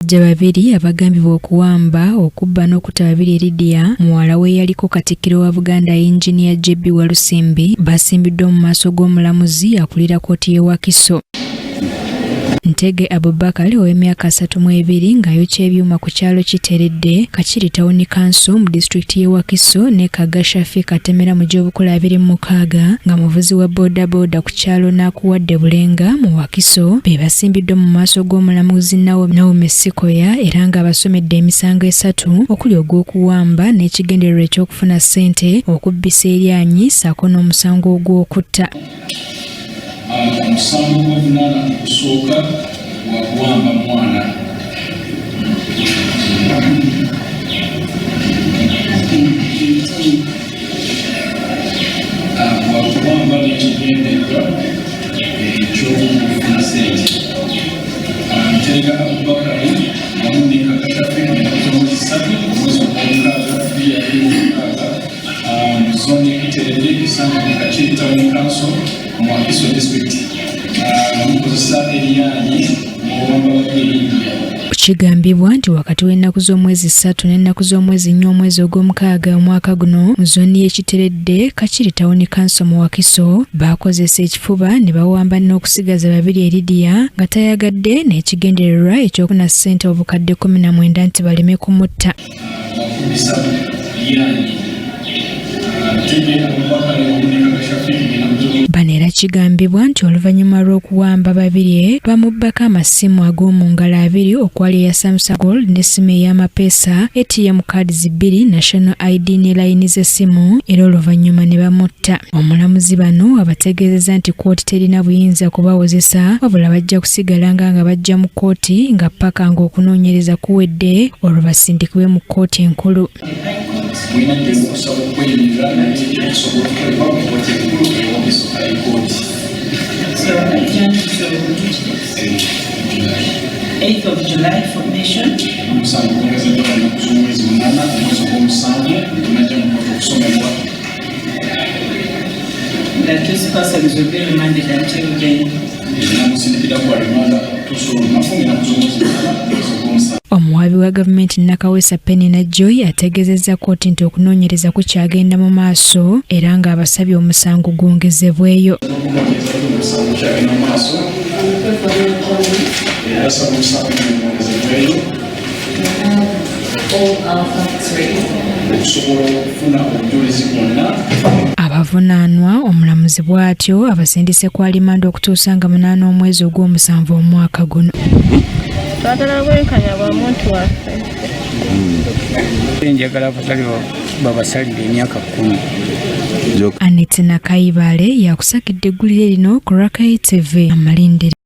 Abasajja babiri abagambibwa okuwamba, okubba n'okutta babiri Lydia muwala we yaliko Katikkiro wa Buganda Engineer JB Walusimbi basimbiddwa mu maaso g'omulamuzi akulira kkooti y'e Wakiso. Ntege Abubakar ow'emyaka 32 ng'ayokya ebyuma ku kyalo Kiteredde, Kakiri Town Council mu disitulikiti y'e Wakiso ne Kagashafi Katemera mu gy'obukula 26 nga muvuzi wa bodaboda ku kyalo Nakuwadde Bulenga mu Wakiso be basimbiddwa mu maaso g'omulamuzi Naomi Sikoya era nga basomedde emisango 3 okuli ogw'okuwamba n'ekigendererwa eky'okufuna ssente, okubbisa eryanyi ssaako n'omusango ogw'okutta. Omusango gw'obunaana gusooka gwa kuwamba mwana. Gwa kuwamba n'ekigendererwa eky'okufuna ssente. Ntega Abubakar wamu ne Kagashafi omwezi 3 omwezi ogw'omukaaga mu zooni y'e Kiteredde esanga mu Kakiri Town Council mu Wakiso District bamukozesa eryanyi mu buwamba bwa Lydia. Kigambibwa nti wakati w'ennaku z'omwezi 3 n'ennaku z'omwezi 4 omwezi ogw'omukaaga omwaka guno mu zooni y'e Kiteredde, Kakiri Town Council mu Wakiso bakozesa ekifuba ne bawamba n'okusigaza babiri Lydia nga tayagadde n'ekigendererwa eky'okufuna ssente obukadde 19 nti baleme kumutta. Bakubisa eryanyi Ntege Abubakar wamu ne Kagashafi bano era kigambibwa nti oluvannyuma lw'okuwamba babiri bamubbako amasimu ag'omu ngalo 2 okwali eya Samsung Gold n'essimu ey'amapeesa, ATM cards 2, National ID ne layini z'essimu era oluvannyuma ne bamutta. Omulamuzi bano abategeezezza nti kkooti terina buyinza kubawozesa wabula bajja kusigala nga bajja mu kkooti nga paka ng'okunoonyereza kuwedde olwo basindikibwe mu kkooti enkulu. So adjourned to 8th of July formation. That these persons will be remanded until then. Omuwaabi wa gavumenti Nakawesa Penina Joy ategeezezza kkooti nti okunoonyereza kukyagenda mu maaso era ng'abasabye omusango gwongezebweyo. Abavunaanwa omulamuzi bw'atyo abasindise ku alimanda okutuusa nga 8 omwezi ogw'omusanvu omwaka guno. Twagala kwenkanya bw'omuntu waffe. Njagala abatali babasalire emyaka 10. Anette Nakayibale yakusakidde eggulire lino ku Rakai TV Amalindiro.